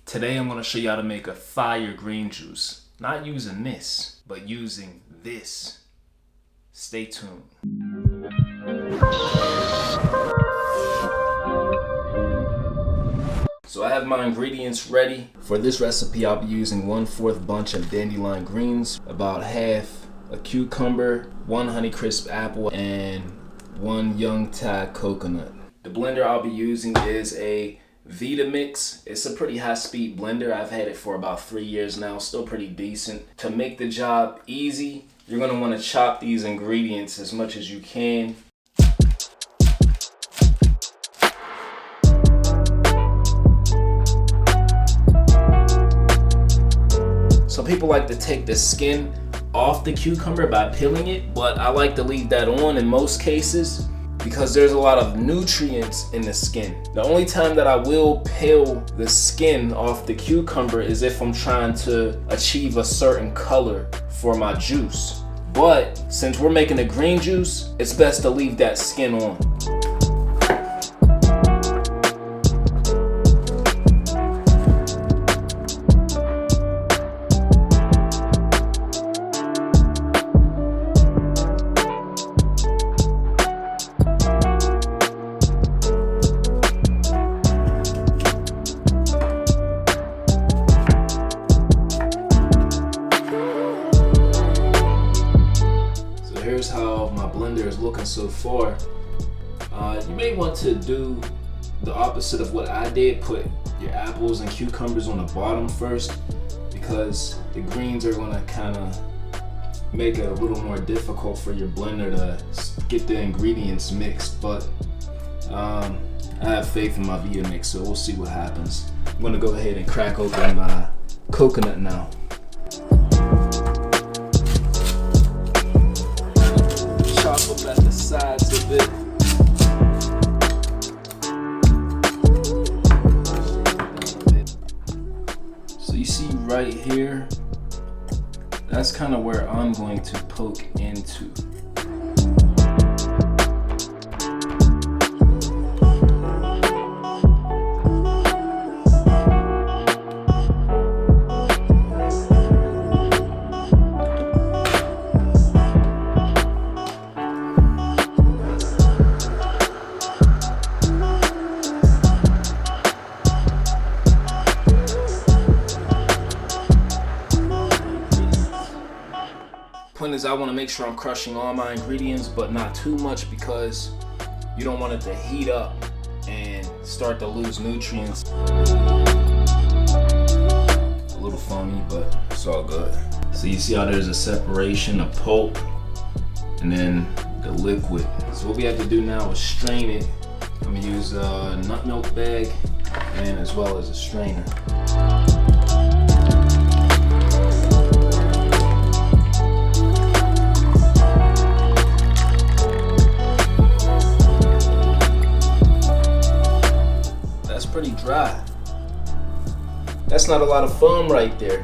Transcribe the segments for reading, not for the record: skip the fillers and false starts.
Today I'm going to show you how to make a fire green juice. Not using this, but using this. Stay tuned. So I have my ingredients ready. For this recipe I'll be using 1/4 bunch of dandelion greens, about half a cucumber, 1 Honeycrisp apple, and 1 young Thai coconut. The blender I'll be using is a Vitamix. It's a pretty high-speed blender. I've had it for about 3 years now, still pretty decent. To make the job easy, you're gonna wanna chop these ingredients as much as you can. Some people like to take the skin off the cucumber by peeling it, but I like to leave that on in most cases because there's a lot of nutrients in the skin. The only time that I will peel the skin off the cucumber is if I'm trying to achieve a certain color for my juice. But since we're making a green juice, it's best to leave that skin on. Here's how my blender is looking so far. You may want to do the opposite of what I did. Put your apples and cucumbers on the bottom first, because the greens are going to kind of make it a little more difficult for your blender to get the ingredients mixed. But I have faith in my Vitamix, so we'll see what happens. I'm going to go ahead and crack open my coconut now. Chop them at the sides a bit. So you see right here, that's kind of where I'm going to poke into. Point is, I want to make sure I'm crushing all my ingredients, but not too much, because you don't want it to heat up and start to lose nutrients. A little foamy, but it's all good. So you see how there's a separation of pulp and then the liquid. So what we have to do now is strain it. I'm gonna use a nutmilk bag and as well as a strainer. Pretty dry. That's not a lot of foam right there.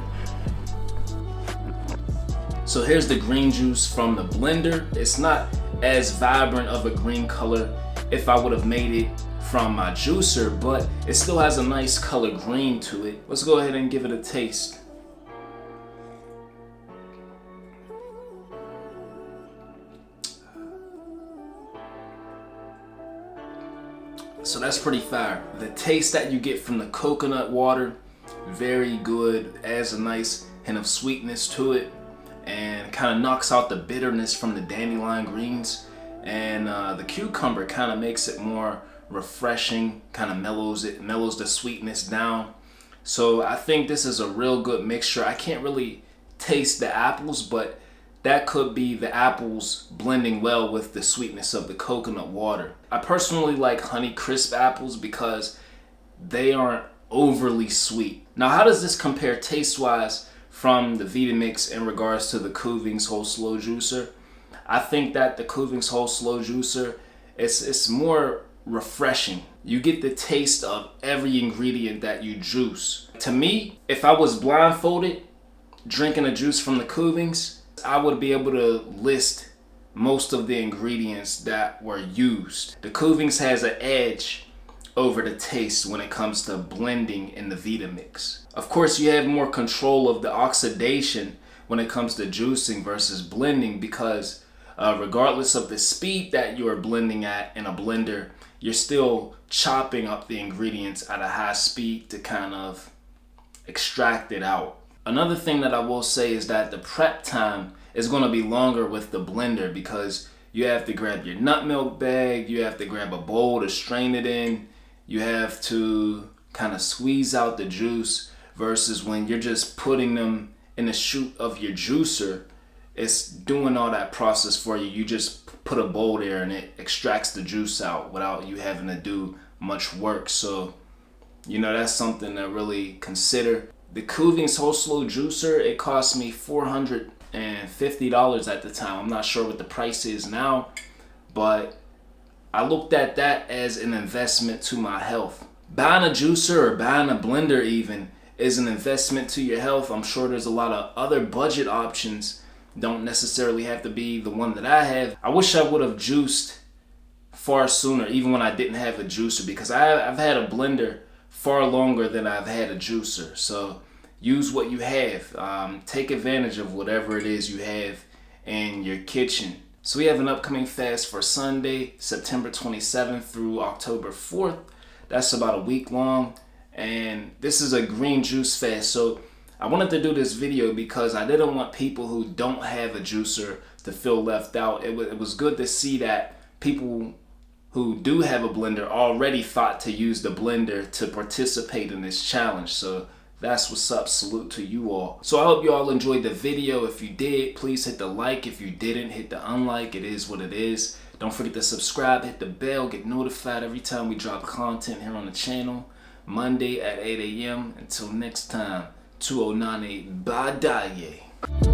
So here's the green juice from the blender. It's not as vibrant of a green color if I would have made it from my juicer, but it still has a nice color green to it. Let's go ahead and give it a taste. So that's pretty fire. The taste that you get from the coconut water, very good, adds a nice hint of sweetness to it and kind of knocks out the bitterness from the dandelion greens. And the cucumber kind of makes it more refreshing, kind of mellows the sweetness down. So I think this is a real good mixture. I can't really taste the apples, but that could be the apples blending well with the sweetness of the coconut water. I personally like Honeycrisp apples because they aren't overly sweet. Now, how does this compare taste-wise from the Vitamix in regards to the Kuvings Whole Slow Juicer? I think that the Kuvings Whole Slow Juicer, it's more refreshing. You get the taste of every ingredient that you juice. To me, if I was blindfolded drinking a juice from the Kuvings, I would be able to list most of the ingredients that were used. The Kuvings has an edge over the taste when it comes to blending in the Vitamix. Of course, you have more control of the oxidation when it comes to juicing versus blending, because regardless of the speed that you're blending at in a blender, you're still chopping up the ingredients at a high speed to kind of extract it out. Another thing that I will say is that the prep time is going to be longer with the blender, because you have to grab your nut milk bag, you have to grab a bowl to strain it in, you have to kind of squeeze out the juice, versus when you're just putting them in the chute of your juicer, it's doing all that process for you. You just put a bowl there and it extracts the juice out without you having to do much work. So, you know, that's something to really consider. The Kuvings Whole Slow Juicer, it cost me $450 at the time. I'm not sure what the price is now, but I looked at that as an investment to my health. Buying a juicer or buying a blender even is an investment to your health. I'm sure there's a lot of other budget options. Don't necessarily have to be the one that I have. I wish I would have juiced far sooner, even when I didn't have a juicer, because I've had a blender far longer than I've had a juicer. So use what you have. Take advantage of whatever it is you have in your kitchen. So we have an upcoming fast for Sunday, September 27th through October 4th. That's about a week long. And this is a green juice fast. So I wanted to do this video because I didn't want people who don't have a juicer to feel left out. It was good to see that people who do have a blender already thought to use the blender to participate in this challenge. So that's what's up. Salute to you all. So I hope you all enjoyed the video. If you did, please hit the like. If you didn't, hit the unlike. It is what it is. Don't forget to subscribe, hit the bell, get notified every time we drop content here on the channel. Monday at 8 a.m. Until next time, 2098 Badaye.